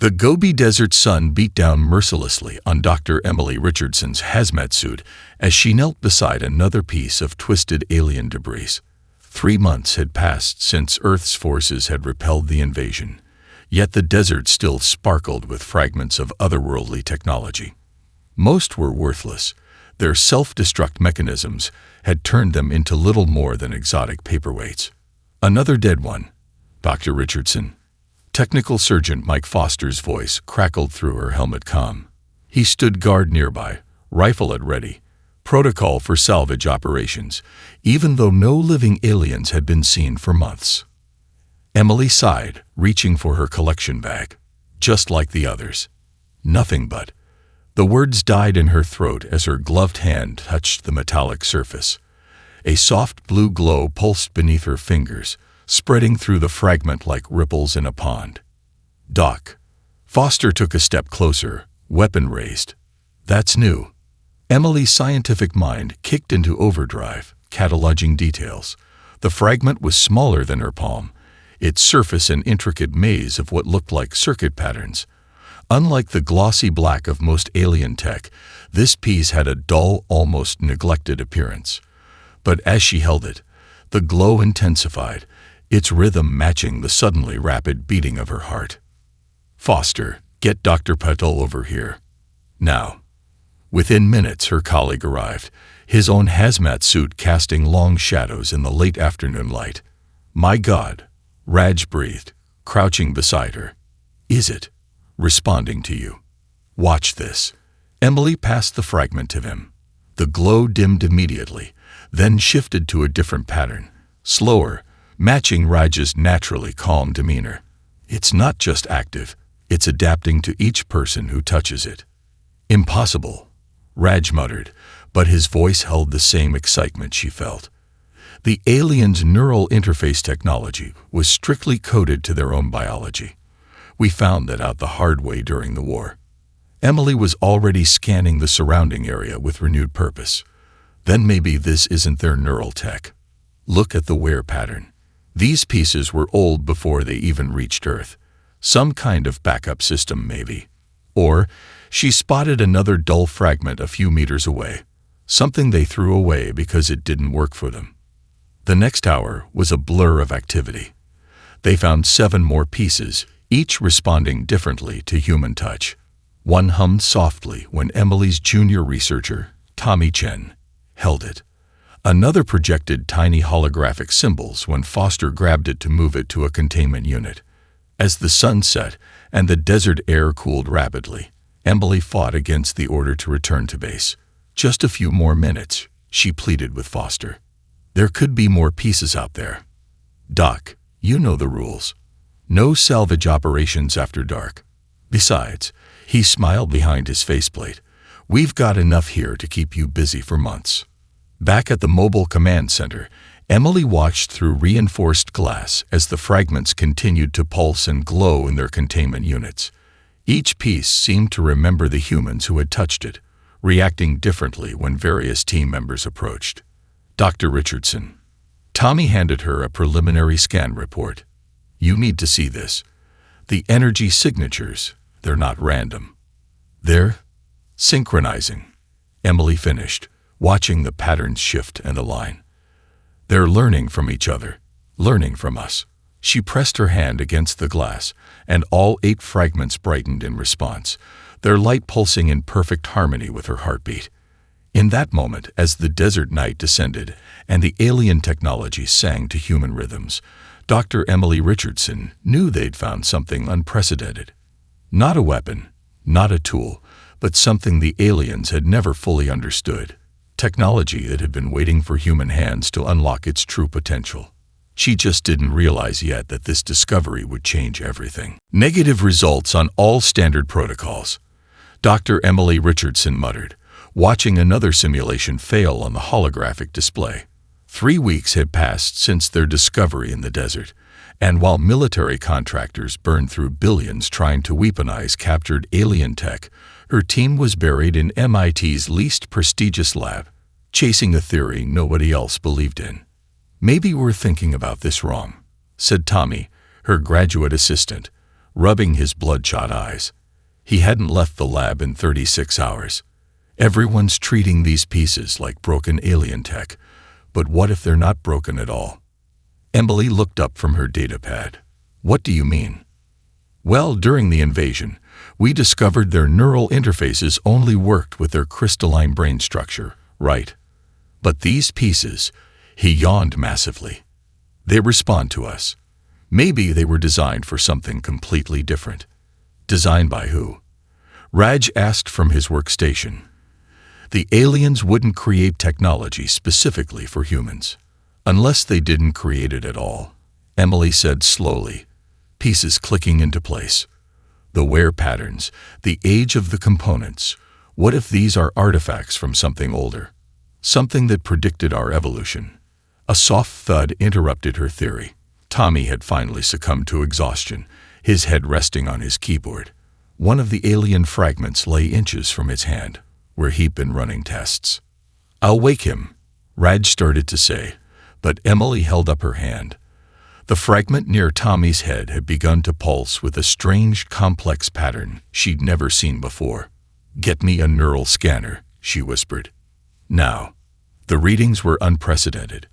The Gobi Desert sun beat down mercilessly on Dr. Emily Richardson's hazmat suit as she knelt beside another piece of twisted alien debris. 3 months had passed since Earth's forces had repelled the invasion, yet the desert still sparkled with fragments of otherworldly technology. Most were worthless. Their self-destruct mechanisms had turned them into little more than exotic paperweights. Another dead one. Dr. Richardson. Technical Surgeon Mike Foster's voice crackled through her helmet comm. He stood guard nearby, rifle at ready. Protocol for salvage operations, even though no living aliens had been seen for months. Emily sighed, reaching for her collection bag. Just like the others. Nothing but. The words died in her throat as her gloved hand touched the metallic surface. A soft blue glow pulsed beneath her fingers, spreading through the fragment like ripples in a pond. Doc. Foster took a step closer, weapon raised. That's new. Emily's scientific mind kicked into overdrive, cataloging details. The fragment was smaller than her palm, its surface an intricate maze of what looked like circuit patterns. Unlike the glossy black of most alien tech, this piece had a dull, almost neglected appearance. But as she held it, the glow intensified, its rhythm matching the suddenly rapid beating of her heart. Foster, get Dr. Patel over here. Now. Within minutes, her colleague arrived, his own hazmat suit casting long shadows in the late afternoon light. My God, Raj breathed, crouching beside her. Is it? Responding to you. Watch this. Emily passed the fragment to him. The glow dimmed immediately, then shifted to a different pattern, slower, matching Raj's naturally calm demeanor. It's not just active, it's adapting to each person who touches it. Impossible, Raj muttered, but his voice held the same excitement she felt. The aliens' neural interface technology was strictly coded to their own biology. We found that out the hard way during the war. Emily was already scanning the surrounding area with renewed purpose. Then maybe this isn't their neural tech. Look at the wear pattern. These pieces were old before they even reached Earth. Some kind of backup system, maybe. Or she spotted another dull fragment a few meters away, something they threw away because it didn't work for them. The next hour was a blur of activity. They found 7 more pieces, each responding differently to human touch. One hummed softly when Emily's junior researcher, Tommy Chen, held it. Another projected tiny holographic symbols when Foster grabbed it to move it to a containment unit. As the sun set and the desert air cooled rapidly, Emily fought against the order to return to base. Just a few more minutes, she pleaded with Foster. There could be more pieces out there. Doc, you know the rules. No salvage operations after dark. Besides, he smiled behind his faceplate, we've got enough here to keep you busy for months. Back at the mobile command center, Emily watched through reinforced glass as the fragments continued to pulse and glow in their containment units. Each piece seemed to remember the humans who had touched it, reacting differently when various team members approached. Dr. Richardson. Tommy handed her a preliminary scan report. You need to see this. The energy signatures, they're not random. They're synchronizing. Emily finished, watching the patterns shift and align. They're learning from each other, learning from us. She pressed her hand against the glass, and all 8 fragments brightened in response, their light pulsing in perfect harmony with her heartbeat. In that moment, as the desert night descended and the alien technology sang to human rhythms, Dr. Emily Richardson knew they'd found something unprecedented. Not a weapon, not a tool, but something the aliens had never fully understood. Technology that had been waiting for human hands to unlock its true potential. She just didn't realize yet that this discovery would change everything. Negative results on all standard protocols. Dr. Emily Richardson muttered, watching another simulation fail on the holographic display. 3 weeks had passed since their discovery in the desert, and while military contractors burned through billions trying to weaponize captured alien tech, her team was buried in MIT's least prestigious lab, chasing a theory nobody else believed in. Maybe we're thinking about this wrong, said Tommy, her graduate assistant, rubbing his bloodshot eyes. He hadn't left the lab in 36 hours. Everyone's treating these pieces like broken alien tech, but what if they're not broken at all? Emily looked up from her datapad. What do you mean? Well, during the invasion, we discovered their neural interfaces only worked with their crystalline brain structure, right? But these pieces, he yawned massively. They respond to us. Maybe they were designed for something completely different. Designed by who? Raj asked from his workstation. The aliens wouldn't create technology specifically for humans, unless they didn't create it at all, Emily said slowly, pieces clicking into place. The wear patterns, the age of the components. What if these are artifacts from something older? Something that predicted our evolution? A soft thud interrupted her theory. Tommy had finally succumbed to exhaustion, his head resting on his keyboard. One of the alien fragments lay inches from his hand, where he'd been running tests. I'll wake him, Raj started to say, but Emily held up her hand. The fragment near Tommy's head had begun to pulse with a strange, complex pattern she'd never seen before. Get me a neural scanner, she whispered. Now. The readings were unprecedented.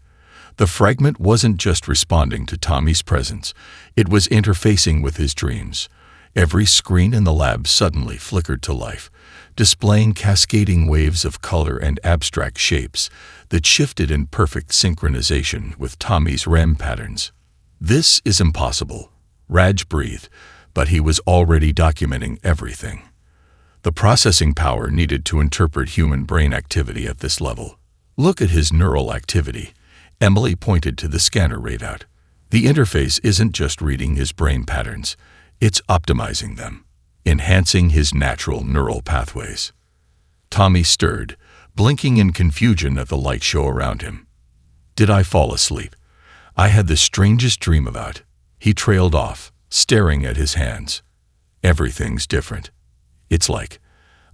The fragment wasn't just responding to Tommy's presence, it was interfacing with his dreams. Every screen in the lab suddenly flickered to life, displaying cascading waves of color and abstract shapes that shifted in perfect synchronization with Tommy's REM patterns. This is impossible, Raj breathed, but he was already documenting everything. The processing power needed to interpret human brain activity at this level. Look at his neural activity. Emily pointed to the scanner readout. The interface isn't just reading his brain patterns, it's optimizing them, enhancing his natural neural pathways. Tommy stirred, blinking in confusion at the light show around him. Did I fall asleep? I had the strangest dream about. He trailed off, staring at his hands. Everything's different. It's like,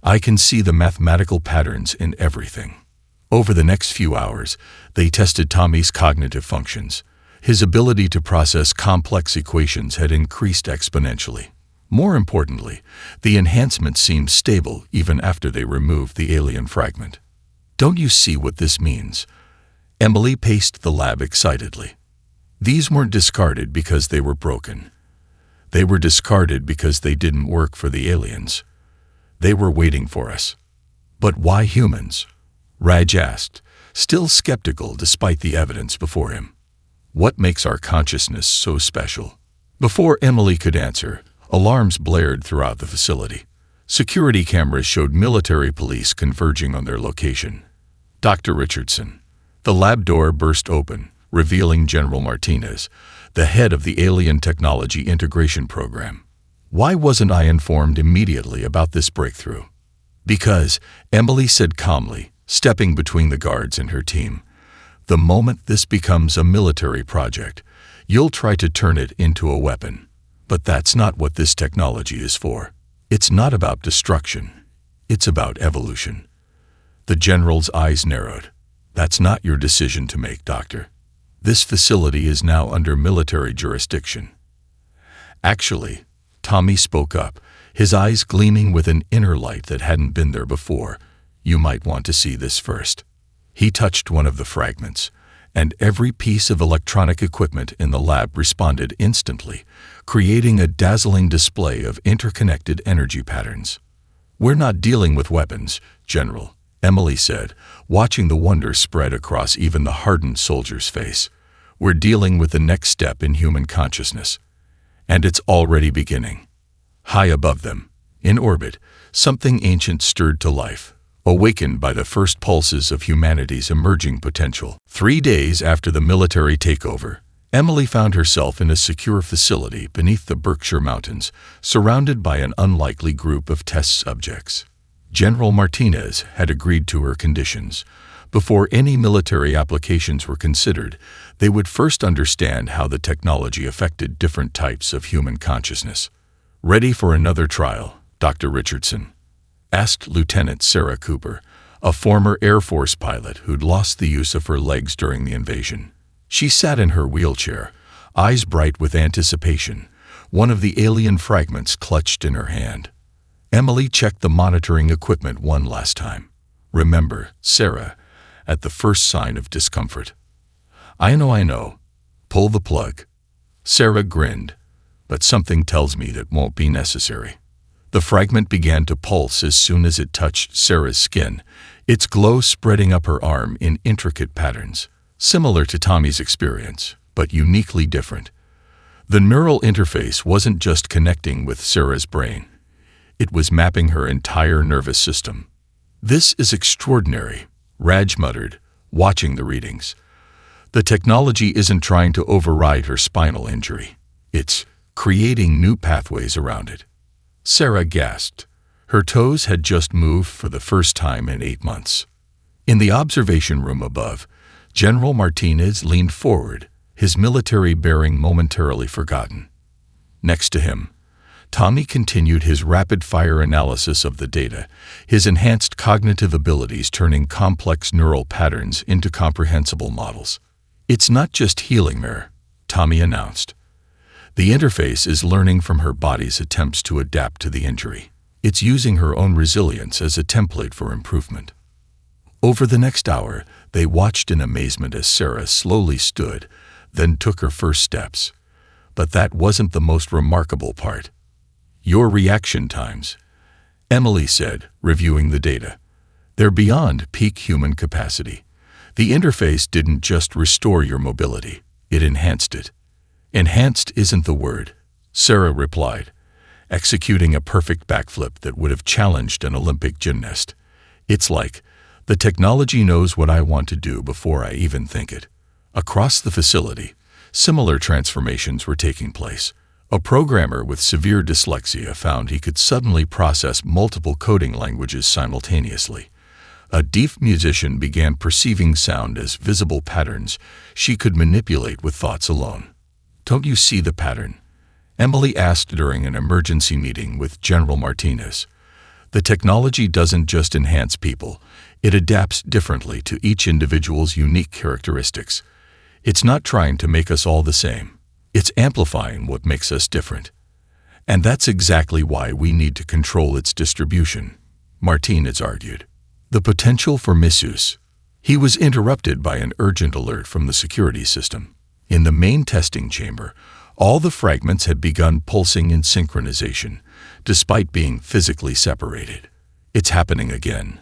I can see the mathematical patterns in everything. Over the next few hours, they tested Tommy's cognitive functions. His ability to process complex equations had increased exponentially. More importantly, the enhancement seemed stable even after they removed the alien fragment. Don't you see what this means? Emily paced the lab excitedly. These weren't discarded because they were broken. They were discarded because they didn't work for the aliens. They were waiting for us. But why humans? Raj asked, still skeptical despite the evidence before him. What makes our consciousness so special? Before Emily could answer, alarms blared throughout the facility. Security cameras showed military police converging on their location. Dr. Richardson. The lab door burst open, revealing General Martinez, the head of the Alien Technology Integration Program. Why wasn't I informed immediately about this breakthrough? Because, Emily said calmly, stepping between the guards and her team, the moment this becomes a military project, you'll try to turn it into a weapon. But that's not what this technology is for. It's not about destruction. It's about evolution. The general's eyes narrowed. That's not your decision to make, Doctor. This facility is now under military jurisdiction. Actually, Tommy spoke up, his eyes gleaming with an inner light that hadn't been there before. You might want to see this first. He touched one of the fragments, and every piece of electronic equipment in the lab responded instantly, creating a dazzling display of interconnected energy patterns. We're not dealing with weapons, General, Emily said, watching the wonder spread across even the hardened soldier's face. We're dealing with the next step in human consciousness. And it's already beginning. High above them, in orbit, something ancient stirred to life, awakened by the first pulses of humanity's emerging potential. 3 days after the military takeover, Emily found herself in a secure facility beneath the Berkshire Mountains, surrounded by an unlikely group of test subjects. General Martinez had agreed to her conditions. Before any military applications were considered, they would first understand how the technology affected different types of human consciousness. Ready for another trial, Dr. Richardson? Asked Lieutenant Sarah Cooper, a former Air Force pilot who'd lost the use of her legs during the invasion. She sat in her wheelchair, eyes bright with anticipation, one of the alien fragments clutched in her hand. Emily checked the monitoring equipment one last time. "Remember, Sarah," at the first sign of discomfort. I know. Pull the plug." Sarah grinned. "But something tells me that won't be necessary." The fragment began to pulse as soon as it touched Sarah's skin, its glow spreading up her arm in intricate patterns, similar to Tommy's experience, but uniquely different. The neural interface wasn't just connecting with Sarah's brain. It was mapping her entire nervous system. "This is extraordinary," Raj muttered, watching the readings. The technology isn't trying to override her spinal injury. It's creating new pathways around it. Sarah gasped. Her toes had just moved for the first time in 8 months. In the observation room above, General Martinez leaned forward, his military bearing momentarily forgotten. Next to him, Tommy continued his rapid-fire analysis of the data, his enhanced cognitive abilities turning complex neural patterns into comprehensible models. "It's not just healing her," Tommy announced. "The interface is learning from her body's attempts to adapt to the injury. It's using her own resilience as a template for improvement." Over the next hour, they watched in amazement as Sarah slowly stood, then took her first steps. But that wasn't the most remarkable part. "Your reaction times," Emily said, reviewing the data. "They're beyond peak human capacity. The interface didn't just restore your mobility, it enhanced it." "Enhanced isn't the word," Sarah replied, executing a perfect backflip that would have challenged an Olympic gymnast. "It's like, the technology knows what I want to do before I even think it." Across the facility, similar transformations were taking place. A programmer with severe dyslexia found he could suddenly process multiple coding languages simultaneously. A deaf musician began perceiving sound as visible patterns she could manipulate with thoughts alone. "Don't you see the pattern?" Emily asked during an emergency meeting with General Martinez. "The technology doesn't just enhance people, it adapts differently to each individual's unique characteristics. It's not trying to make us all the same. It's amplifying what makes us different. And that's exactly why we need to control its distribution," Martinez argued. "The potential for misuse." He was interrupted by an urgent alert from the security system. In the main testing chamber, all the fragments had begun pulsing in synchronization, despite being physically separated. "It's happening again."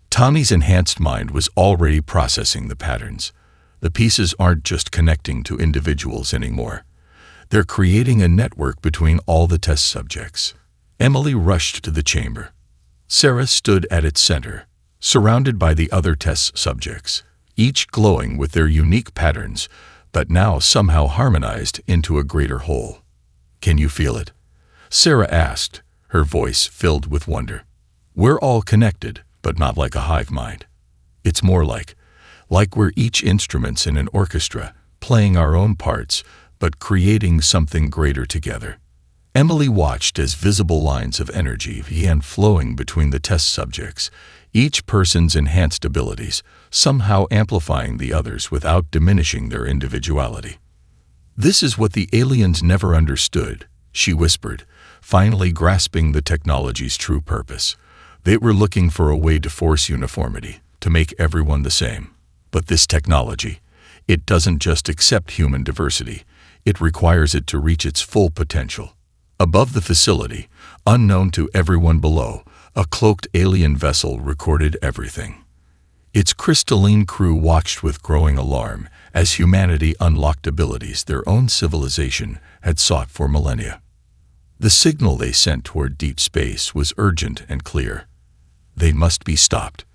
Tommy's enhanced mind was already processing the patterns. The pieces aren't just connecting to individuals anymore. They're creating a network between all the test subjects. Emily rushed to the chamber. Sarah stood at its center, surrounded by the other test subjects, each glowing with their unique patterns, but now somehow harmonized into a greater whole. "Can you feel it?" Sarah asked, her voice filled with wonder. "We're all connected, but not like a hive mind. It's more like we're each instruments in an orchestra, playing our own parts, but creating something greater together." Emily watched as visible lines of energy began flowing between the test subjects, each person's enhanced abilities, somehow amplifying the others without diminishing their individuality. "This is what the aliens never understood," she whispered, finally grasping the technology's true purpose. They were looking for a way to force uniformity, to make everyone the same. But this technology, it doesn't just accept human diversity, it requires it to reach its full potential. Above the facility, unknown to everyone below, a cloaked alien vessel recorded everything. Its crystalline crew watched with growing alarm as humanity unlocked abilities their own civilization had sought for millennia. The signal they sent toward deep space was urgent and clear. They must be stopped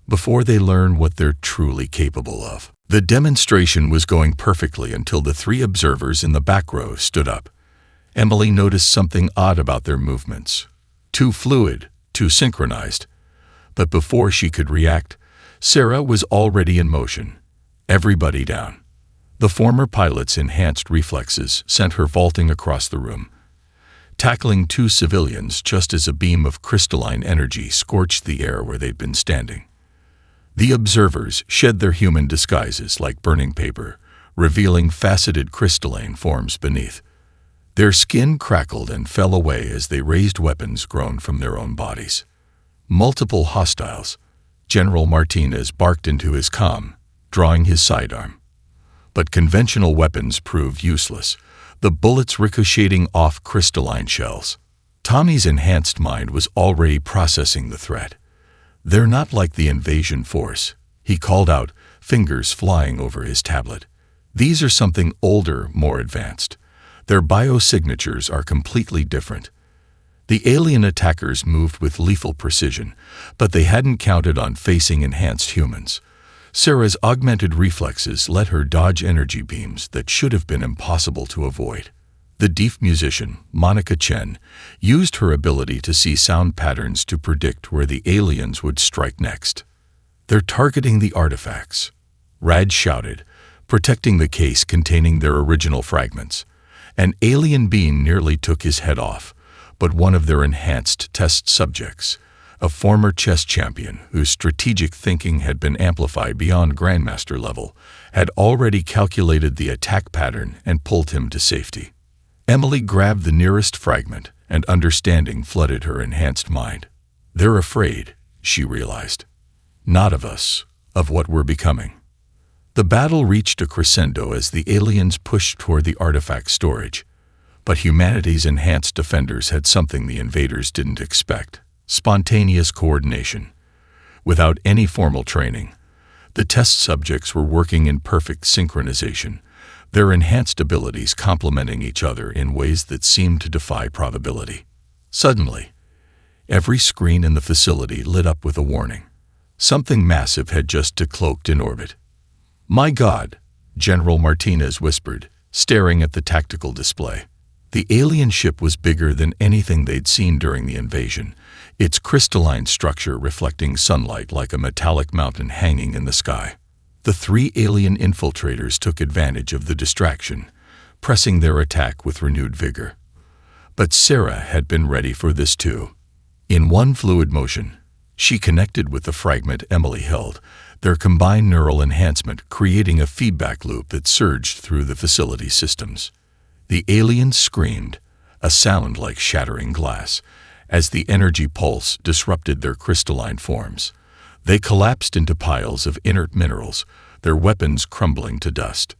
before they learn what they're truly capable of. The demonstration was going perfectly until the 3 observers in the back row stood up. Emily noticed something odd about their movements. Too fluid, too synchronized. But before she could react, Sarah was already in motion. Everybody down. The former pilot's enhanced reflexes sent her vaulting across the room, tackling 2 civilians just as a beam of crystalline energy scorched the air where they'd been standing. The observers shed their human disguises like burning paper, revealing faceted crystalline forms beneath. Their skin crackled and fell away as they raised weapons grown from their own bodies. Multiple hostiles. General Martinez barked into his comm, drawing his sidearm. But conventional weapons proved useless, the bullets ricocheting off crystalline shells. Tommy's enhanced mind was already processing the threat. "They're not like the invasion force," he called out, fingers flying over his tablet. "These are something older, more advanced. Their biosignatures are completely different." The alien attackers moved with lethal precision, but they hadn't counted on facing enhanced humans. Sarah's augmented reflexes let her dodge energy beams that should have been impossible to avoid. The deaf musician, Monica Chen, used her ability to see sound patterns to predict where the aliens would strike next. "They're targeting the artifacts," Raj shouted, protecting the case containing their original fragments. An alien being nearly took his head off, but one of their enhanced test subjects, a former chess champion whose strategic thinking had been amplified beyond Grandmaster level, had already calculated the attack pattern and pulled him to safety. Emily grabbed the nearest fragment, and understanding flooded her enhanced mind. "They're afraid," she realized. "Not of us, of what we're becoming." The battle reached a crescendo as the aliens pushed toward the artifact storage. But humanity's enhanced defenders had something the invaders didn't expect: spontaneous coordination. Without any formal training, the test subjects were working in perfect synchronization, their enhanced abilities complementing each other in ways that seemed to defy probability. Suddenly, every screen in the facility lit up with a warning. Something massive had just decloaked in orbit. "My God," General Martinez whispered, staring at the tactical display. The alien ship was bigger than anything they'd seen during the invasion, its crystalline structure reflecting sunlight like a metallic mountain hanging in the sky. The 3 alien infiltrators took advantage of the distraction, pressing their attack with renewed vigor. But Sarah had been ready for this too. In one fluid motion, she connected with the fragment Emily held, their combined neural enhancement creating a feedback loop that surged through the facility systems. The aliens screamed, a sound like shattering glass, as the energy pulse disrupted their crystalline forms. They collapsed into piles of inert minerals, their weapons crumbling to dust.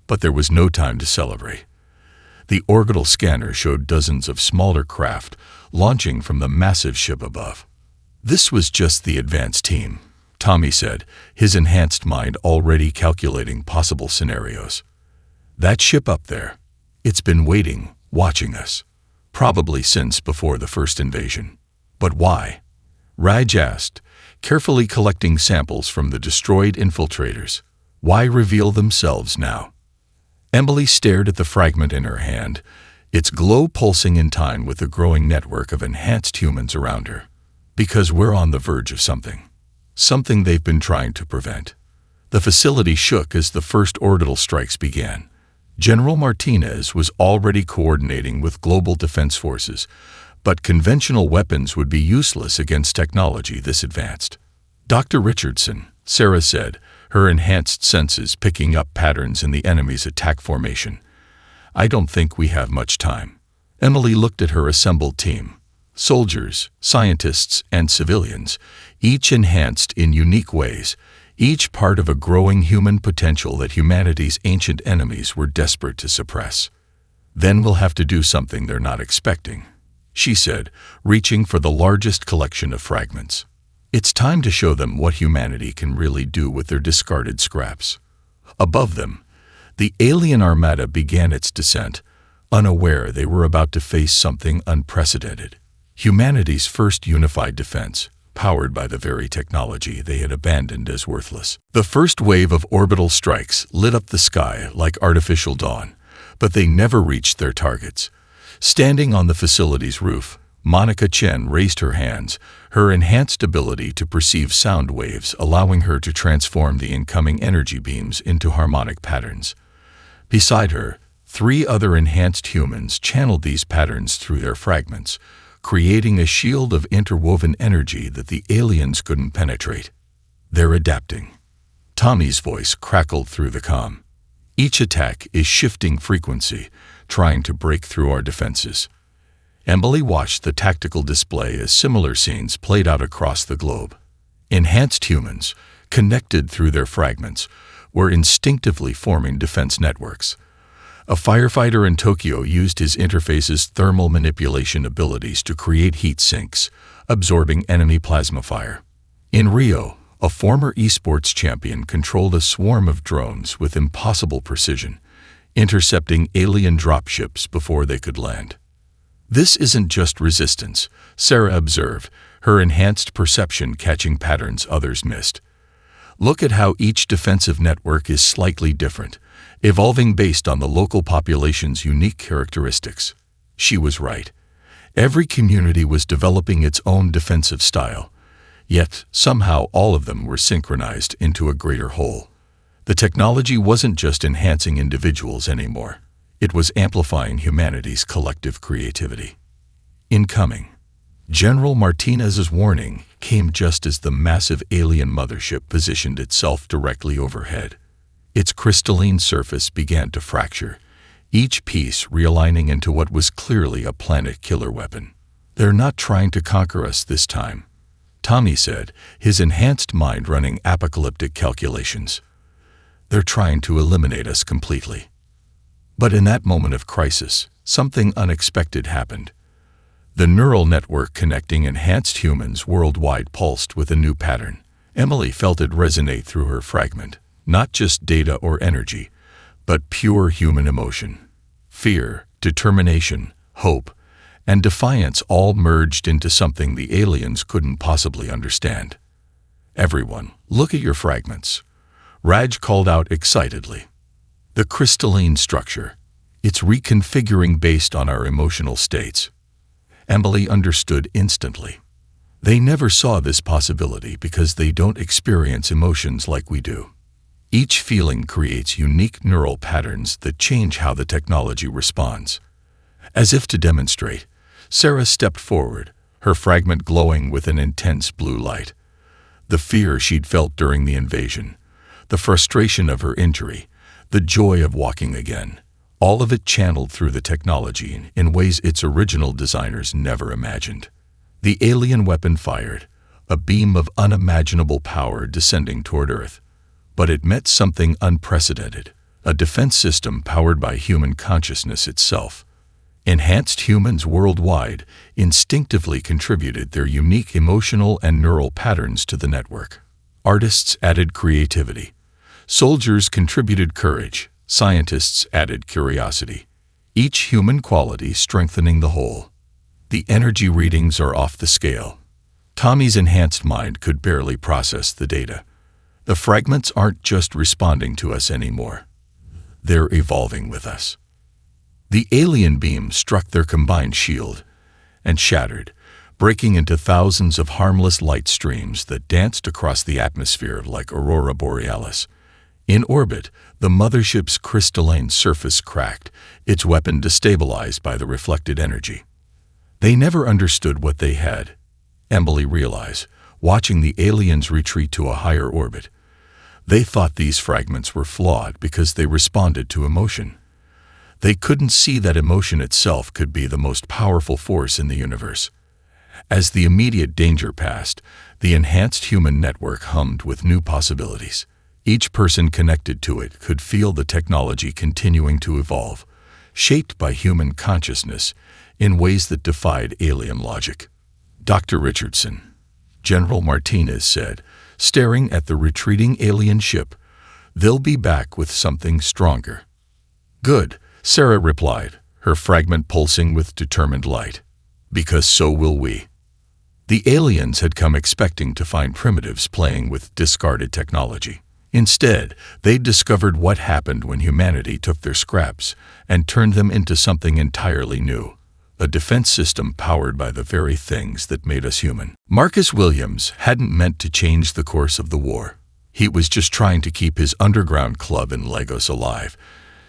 But there was no time to celebrate. The orbital scanner showed dozens of smaller craft launching from the massive ship above. "This was just the advanced team," Tommy said, his enhanced mind already calculating possible scenarios. "That ship up there, it's been waiting, watching us. Probably since before the first invasion." "But why?" Raj asked, carefully collecting samples from the destroyed infiltrators. "Why reveal themselves now?" Emily stared at the fragment in her hand, its glow pulsing in time with the growing network of enhanced humans around her. "Because we're on the verge of something. Something they've been trying to prevent." The facility shook as the first orbital strikes began. General Martinez was already coordinating with global defense forces, but conventional weapons would be useless against technology this advanced. "Dr. Richardson," Sarah said, her enhanced senses picking up patterns in the enemy's attack formation, "I don't think we have much time." Emily looked at her assembled team. Soldiers, scientists, and civilians, each enhanced in unique ways, each part of a growing human potential that humanity's ancient enemies were desperate to suppress. "Then we'll have to do something they're not expecting," she said, reaching for the largest collection of fragments. "It's time to show them what humanity can really do with their discarded scraps." Above them, the alien armada began its descent, unaware they were about to face something unprecedented. Humanity's first unified defense, powered by the very technology they had abandoned as worthless. The first wave of orbital strikes lit up the sky like artificial dawn, but they never reached their targets. Standing on the facility's roof, Monica Chen raised her hands, her enhanced ability to perceive sound waves allowing her to transform the incoming energy beams into harmonic patterns. Beside her, 3 other enhanced humans channeled these patterns through their fragments, creating a shield of interwoven energy that the aliens couldn't penetrate. "They're adapting." Tommy's voice crackled through the comm. "Each attack is shifting frequency, trying to break through our defenses. Emily watched the tactical display as similar scenes played out across the globe. Enhanced humans, connected through their fragments, were instinctively forming defense networks. A firefighter in Tokyo used his interface's thermal manipulation abilities to create heat sinks, absorbing enemy plasma fire. In Rio, a former esports champion controlled a swarm of drones with impossible precision, intercepting alien dropships before they could land. This isn't just resistance, Sarah observed, her enhanced perception catching patterns others missed. Look at how each defensive network is slightly different, evolving based on the local population's unique characteristics. She was right. Every community was developing its own defensive style, yet somehow all of them were synchronized into a greater whole. The technology wasn't just enhancing individuals anymore. It was amplifying humanity's collective creativity. Incoming. General Martinez's warning came just as the massive alien mothership positioned itself directly overhead. Its crystalline surface began to fracture, each piece realigning into what was clearly a planet-killer weapon. "They're not trying to conquer us this time," Tommy said, his enhanced mind running apocalyptic calculations. "They're trying to eliminate us completely." But in that moment of crisis, something unexpected happened. The neural network connecting enhanced humans worldwide pulsed with a new pattern. Emily felt it resonate through her fragment. Not just data or energy, but pure human emotion. Fear, determination, hope, and defiance all merged into something the aliens couldn't possibly understand. "Everyone, look at your fragments," Raj called out excitedly. "The crystalline structure. It's reconfiguring based on our emotional states." Emily understood instantly. They never saw this possibility because they don't experience emotions like we do. Each feeling creates unique neural patterns that change how the technology responds. As if to demonstrate, Sarah stepped forward, her fragment glowing with an intense blue light. The fear she'd felt during the invasion, the frustration of her injury, the joy of walking again, all of it channeled through the technology in ways its original designers never imagined. The alien weapon fired, a beam of unimaginable power descending toward Earth. But it met something unprecedented, a defense system powered by human consciousness itself. Enhanced humans worldwide instinctively contributed their unique emotional and neural patterns to the network. Artists added creativity. Soldiers contributed courage. Scientists added curiosity. Each human quality strengthening the whole. The energy readings are off the scale. Tommy's enhanced mind could barely process the data. The fragments aren't just responding to us anymore. They're evolving with us. The alien beam struck their combined shield and shattered, breaking into thousands of harmless light streams that danced across the atmosphere like aurora borealis. In orbit, the mothership's crystalline surface cracked, its weapon destabilized by the reflected energy. They never understood what they had, Emily realized, watching the aliens retreat to a higher orbit. They thought these fragments were flawed because they responded to emotion. They couldn't see that emotion itself could be the most powerful force in the universe. As the immediate danger passed, the enhanced human network hummed with new possibilities. Each person connected to it could feel the technology continuing to evolve, shaped by human consciousness in ways that defied alien logic. "Dr. Richardson," General Martinez said, staring at the retreating alien ship, "they'll be back with something stronger." "Good," Sarah replied, her fragment pulsing with determined light. "Because so will we." The aliens had come expecting to find primitives playing with discarded technology. Instead, they'd discovered what happened when humanity took their scraps and turned them into something entirely new. A defense system powered by the very things that made us human. Marcus Williams hadn't meant to change the course of the war. He was just trying to keep his underground club in Lagos alive,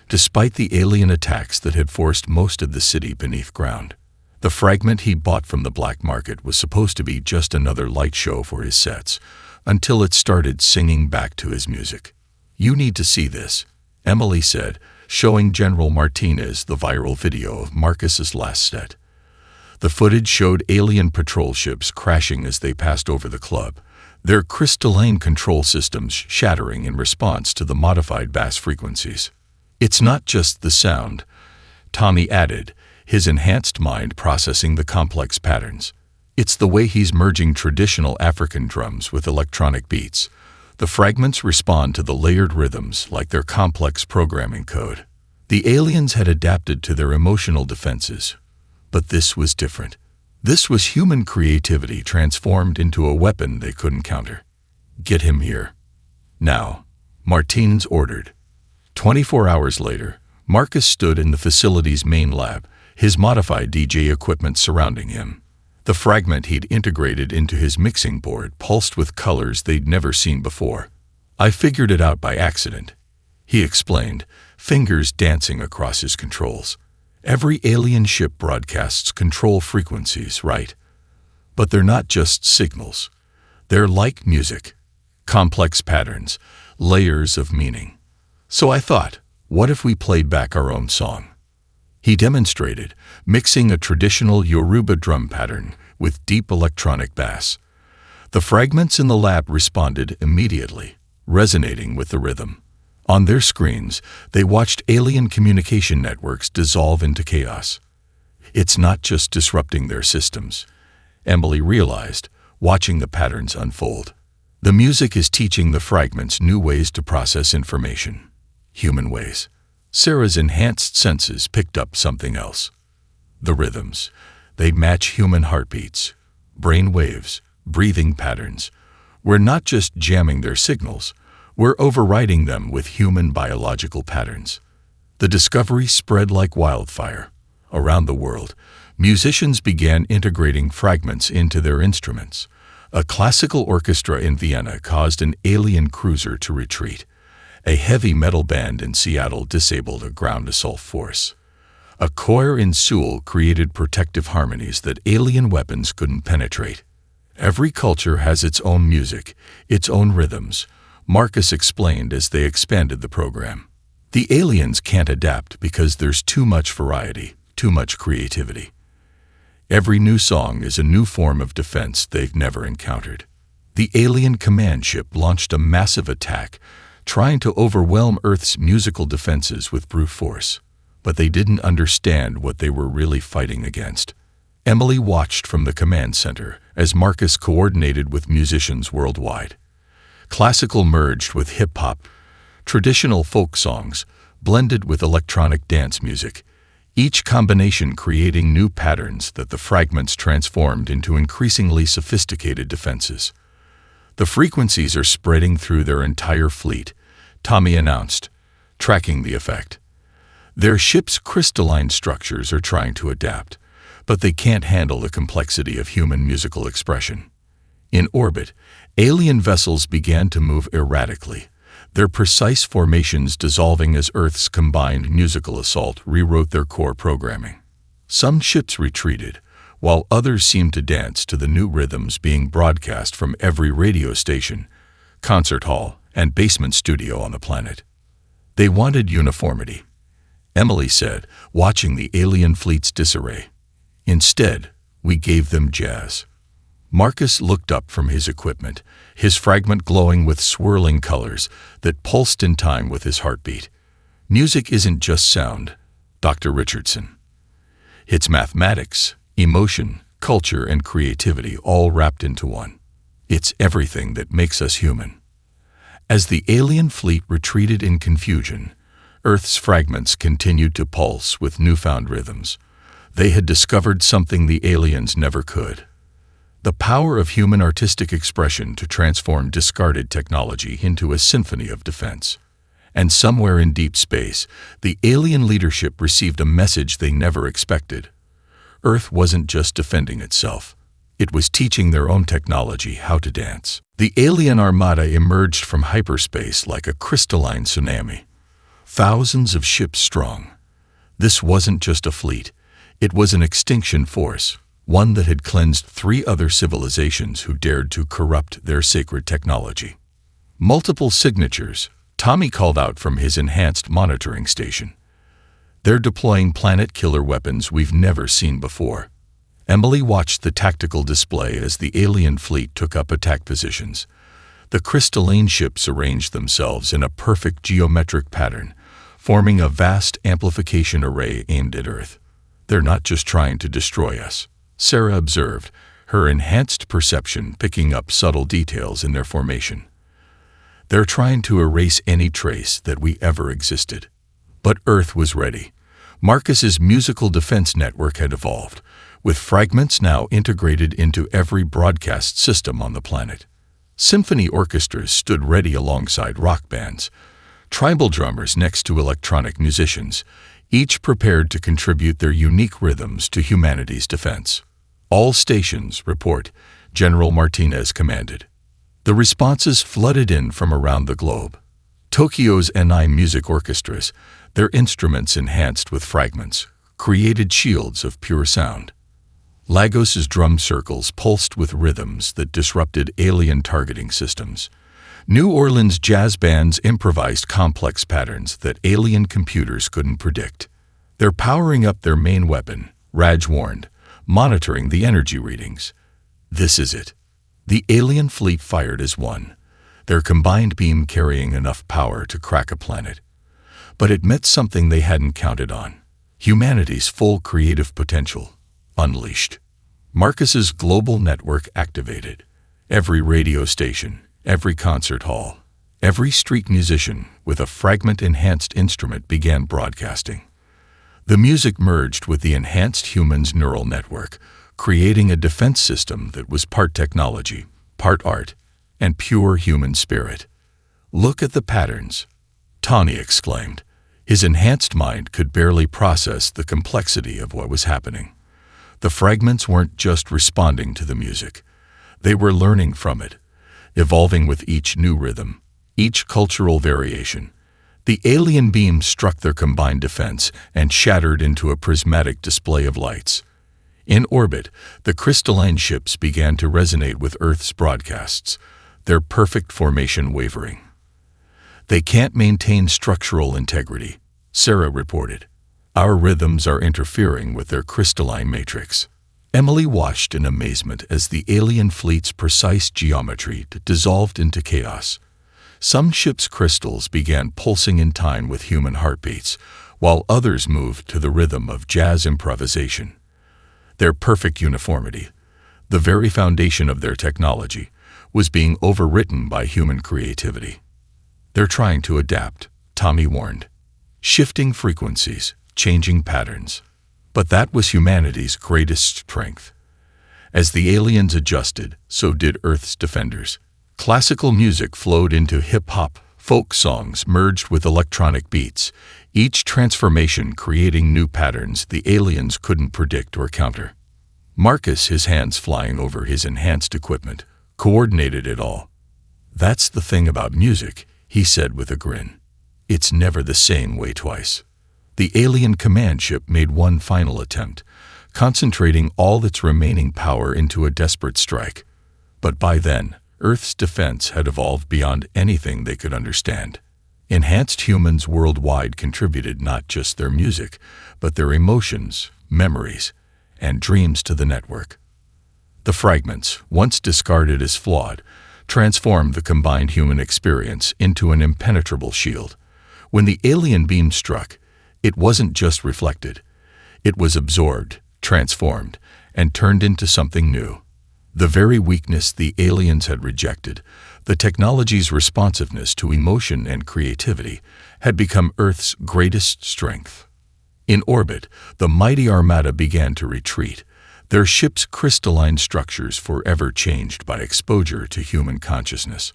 despite the alien attacks that had forced most of the city beneath ground. The fragment he bought from the black market was supposed to be just another light show for his sets, until it started singing back to his music. "You need to see this," Emily said, showing General Martinez the viral video of Marcus's last set. The footage showed alien patrol ships crashing as they passed over the club, their crystalline control systems shattering in response to the modified bass frequencies. "It's not just the sound," Tommy added, his enhanced mind processing the complex patterns. "It's the way he's merging traditional African drums with electronic beats. The fragments respond to the layered rhythms like their complex programming code." The aliens had adapted to their emotional defenses, but this was different. This was human creativity transformed into a weapon they couldn't counter. "Get him here now," Martinez ordered. 24 hours later, Marcus stood in the facility's main lab, his modified DJ equipment surrounding him. The fragment he'd integrated into his mixing board pulsed with colors they'd never seen before. "I figured it out by accident," he explained, fingers dancing across his controls. "Every alien ship broadcasts control frequencies, right? But they're not just signals. They're like music. Complex patterns, layers of meaning. So I thought, what if we played back our own song?" He demonstrated, mixing a traditional Yoruba drum pattern with deep electronic bass. The fragments in the lab responded immediately, resonating with the rhythm. On their screens, they watched alien communication networks dissolve into chaos. "It's not just disrupting their systems," Emily realized, watching the patterns unfold. "The music is teaching the fragments new ways to process information. Human ways." Sarah's enhanced senses picked up something else. The rhythms. They'd match human heartbeats, brain waves, breathing patterns. We're not just jamming their signals, we're overriding them with human biological patterns. The discovery spread like wildfire. Around the world, musicians began integrating fragments into their instruments. A classical orchestra in Vienna caused an alien cruiser to retreat. A heavy metal band in Seattle disabled a ground assault force. A choir in Seoul created protective harmonies that alien weapons couldn't penetrate. Every culture has its own music, its own rhythms, Marcus explained as they expanded the program. The aliens can't adapt because there's too much variety, too much creativity. Every new song is a new form of defense they've never encountered. The alien command ship launched a massive attack, trying to overwhelm Earth's musical defenses with brute force. But they didn't understand what they were really fighting against. Emily watched from the command center as Marcus coordinated with musicians worldwide. Classical merged with hip-hop, traditional folk songs blended with electronic dance music, each combination creating new patterns that the fragments transformed into increasingly sophisticated defenses. "The frequencies are spreading through their entire fleet," Tommy announced, tracking the effect. "Their ship's crystalline structures are trying to adapt, but they can't handle the complexity of human musical expression." In orbit, alien vessels began to move erratically, their precise formations dissolving as Earth's combined musical assault rewrote their core programming. Some ships retreated, while others seemed to dance to the new rhythms being broadcast from every radio station, concert hall, and basement studio on the planet. "They wanted uniformity," Emily said, watching the alien fleet's disarray. "Instead, we gave them jazz." Marcus looked up from his equipment, his fragment glowing with swirling colors that pulsed in time with his heartbeat. "Music isn't just sound, Dr. Richardson. It's mathematics, emotion, culture, and creativity all wrapped into one. It's everything that makes us human." As the alien fleet retreated in confusion, Earth's fragments continued to pulse with newfound rhythms. They had discovered something the aliens never could: the power of human artistic expression to transform discarded technology into a symphony of defense. And somewhere in deep space, the alien leadership received a message they never expected. Earth wasn't just defending itself. It was teaching their own technology how to dance. The alien armada emerged from hyperspace like a crystalline tsunami, thousands of ships strong. This wasn't just a fleet. It was an extinction force, one that had cleansed 3 other civilizations who dared to corrupt their sacred technology. Multiple signatures, Tommy called out from his enhanced monitoring station. They're deploying planet-killer weapons we've never seen before. Emily watched the tactical display as the alien fleet took up attack positions. The crystalline ships arranged themselves in a perfect geometric pattern, forming a vast amplification array aimed at Earth. They're not just trying to destroy us, Sarah observed, her enhanced perception picking up subtle details in their formation. They're trying to erase any trace that we ever existed. But Earth was ready. Marcus's musical defense network had evolved, with fragments now integrated into every broadcast system on the planet. Symphony orchestras stood ready alongside rock bands, tribal drummers next to electronic musicians, each prepared to contribute their unique rhythms to humanity's defense. "All stations, report," General Martinez commanded. The responses flooded in from around the globe. Tokyo's NI music orchestras, their instruments enhanced with fragments, created shields of pure sound. Lagos's drum circles pulsed with rhythms that disrupted alien targeting systems. New Orleans jazz bands improvised complex patterns that alien computers couldn't predict. "They're powering up their main weapon," Raj warned, monitoring the energy readings. "This is it." The alien fleet fired as one, their combined beam carrying enough power to crack a planet. But it meant something they hadn't counted on: humanity's full creative potential, unleashed. Marcus's global network activated. Every radio station, every concert hall, every street musician with a fragment-enhanced instrument began broadcasting. The music merged with the enhanced human's neural network, creating a defense system that was part technology, part art, and pure human spirit. "Look at the patterns," Tawny exclaimed. His enhanced mind could barely process the complexity of what was happening. The fragments weren't just responding to the music. They were learning from it, evolving with each new rhythm, each cultural variation. The alien beam struck their combined defense and shattered into a prismatic display of lights. In orbit, the crystalline ships began to resonate with Earth's broadcasts, their perfect formation wavering. "They can't maintain structural integrity," Sarah reported. "Our rhythms are interfering with their crystalline matrix." Emily watched in amazement as the alien fleet's precise geometry dissolved into chaos. Some ships' crystals began pulsing in time with human heartbeats, while others moved to the rhythm of jazz improvisation. Their perfect uniformity, the very foundation of their technology, was being overwritten by human creativity. "They're trying to adapt," Tommy warned. "Shifting frequencies, changing patterns." But that was humanity's greatest strength. As the aliens adjusted, so did Earth's defenders. Classical music flowed into hip-hop, folk songs merged with electronic beats, each transformation creating new patterns the aliens couldn't predict or counter. Marcus, his hands flying over his enhanced equipment, coordinated it all. "That's the thing about music," he said with a grin. "It's never the same way twice." The alien command ship made one final attempt, concentrating all its remaining power into a desperate strike. But by then, Earth's defense had evolved beyond anything they could understand. Enhanced humans worldwide contributed not just their music, but their emotions, memories, and dreams to the network. The fragments, once discarded as flawed, transformed the combined human experience into an impenetrable shield. When the alien beam struck, it wasn't just reflected. It was absorbed, transformed, and turned into something new. The very weakness the aliens had rejected, the technology's responsiveness to emotion and creativity, had become Earth's greatest strength. In orbit, the mighty armada began to retreat, their ship's crystalline structures forever changed by exposure to human consciousness.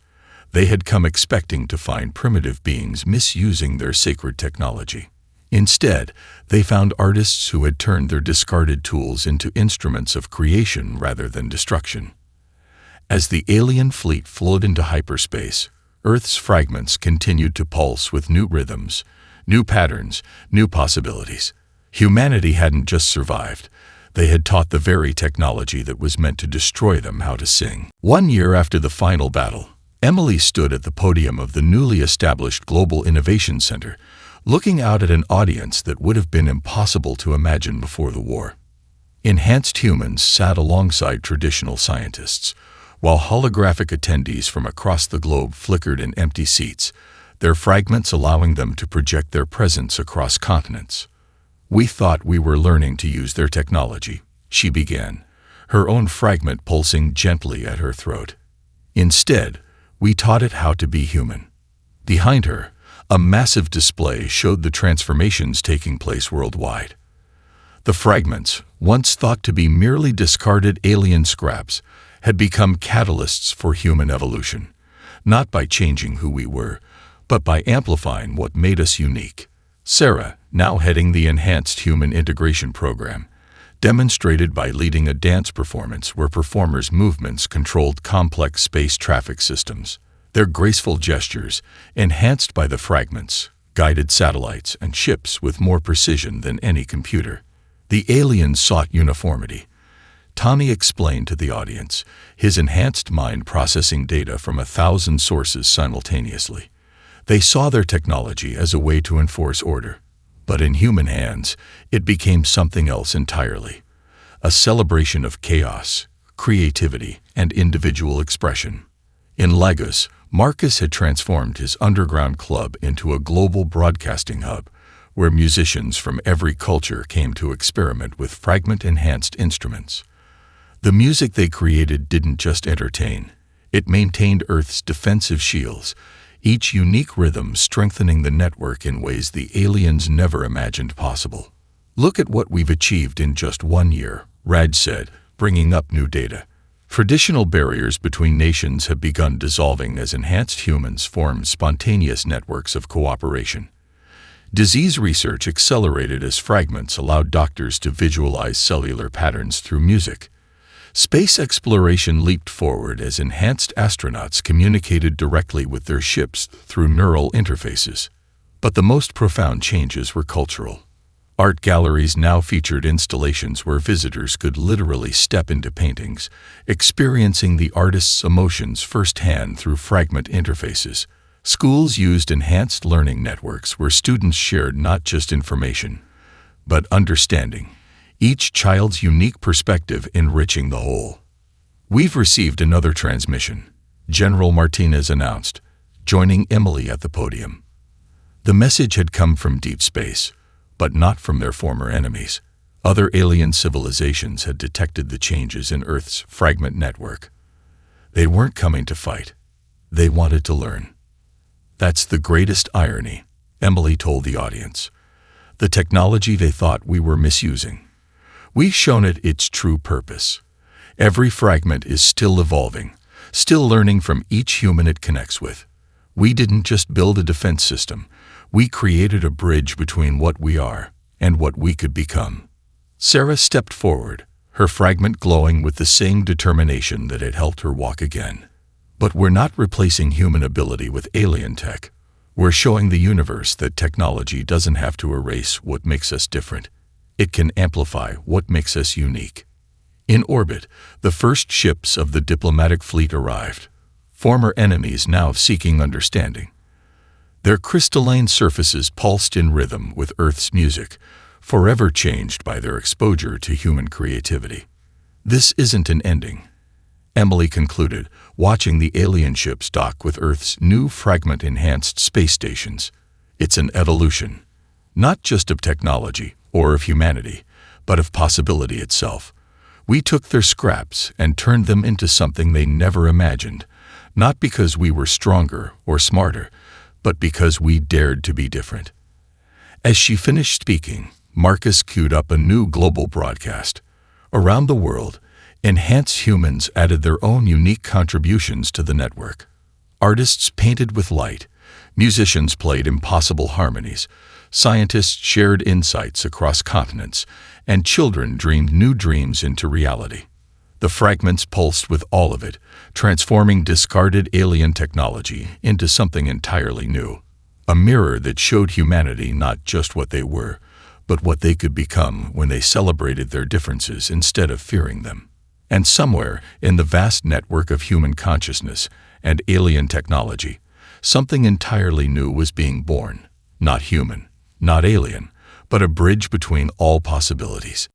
They had come expecting to find primitive beings misusing their sacred technology. Instead, they found artists who had turned their discarded tools into instruments of creation rather than destruction. As the alien fleet flowed into hyperspace, Earth's fragments continued to pulse with new rhythms, new patterns, new possibilities. Humanity hadn't just survived. They had taught the very technology that was meant to destroy them how to sing. 1 year after the final battle, Emily stood at the podium of the newly established Global Innovation Center, looking out at an audience that would have been impossible to imagine before the war. Enhanced humans sat alongside traditional scientists, while holographic attendees from across the globe flickered in empty seats, their fragments allowing them to project their presence across continents. "We thought we were learning to use their technology," she began, her own fragment pulsing gently at her throat. "Instead, we taught it how to be human." Behind her, a massive display showed the transformations taking place worldwide. The fragments, once thought to be merely discarded alien scraps, had become catalysts for human evolution, not by changing who we were, but by amplifying what made us unique. Sarah, now heading the Enhanced Human Integration Program, demonstrated by leading a dance performance where performers' movements controlled complex space traffic systems. Their graceful gestures, enhanced by the fragments, guided satellites and ships with more precision than any computer. The aliens sought uniformity. Tommy explained to the audience, his enhanced mind processing data from 1,000 sources simultaneously. They saw their technology as a way to enforce order. But in human hands, it became something else entirely. A celebration of chaos, creativity, and individual expression. In Lagos, Marcus had transformed his underground club into a global broadcasting hub, where musicians from every culture came to experiment with fragment-enhanced instruments. The music they created didn't just entertain, it maintained Earth's defensive shields, each unique rhythm strengthening the network in ways the aliens never imagined possible. "Look at what we've achieved in just 1 year," Raj said, bringing up new data. Traditional barriers between nations have begun dissolving as enhanced humans form spontaneous networks of cooperation. Disease research accelerated as fragments allowed doctors to visualize cellular patterns through music. Space exploration leaped forward as enhanced astronauts communicated directly with their ships through neural interfaces. But the most profound changes were cultural. Art galleries now featured installations where visitors could literally step into paintings, experiencing the artist's emotions firsthand through fragment interfaces. Schools used enhanced learning networks where students shared not just information, but understanding, each child's unique perspective enriching the whole. "We've received another transmission," General Martinez announced, joining Emily at the podium. The message had come from deep space, but not from their former enemies. Other alien civilizations had detected the changes in Earth's fragment network. They weren't coming to fight. They wanted to learn. "That's the greatest irony," Emily told the audience. "The technology they thought we were misusing. We've shown it its true purpose. Every fragment is still evolving, still learning from each human it connects with. We didn't just build a defense system. We created a bridge between what we are and what we could become." Sarah stepped forward, her fragment glowing with the same determination that had helped her walk again. "But we're not replacing human ability with alien tech. We're showing the universe that technology doesn't have to erase what makes us different. It can amplify what makes us unique." In orbit, the first ships of the diplomatic fleet arrived, former enemies now seeking understanding. Their crystalline surfaces pulsed in rhythm with Earth's music, forever changed by their exposure to human creativity. "This isn't an ending," Emily concluded, watching the alien ships dock with Earth's new fragment-enhanced space stations. "It's an evolution, not just of technology or of humanity, but of possibility itself. We took their scraps and turned them into something they never imagined, not because we were stronger or smarter, but because we dared to be different." As she finished speaking, Marcus queued up a new global broadcast. Around the world, enhanced humans added their own unique contributions to the network. Artists painted with light, musicians played impossible harmonies, scientists shared insights across continents, and children dreamed new dreams into reality. The fragments pulsed with all of it, transforming discarded alien technology into something entirely new. A mirror that showed humanity not just what they were, but what they could become when they celebrated their differences instead of fearing them. And somewhere in the vast network of human consciousness and alien technology, something entirely new was being born. Not human, not alien, but a bridge between all possibilities.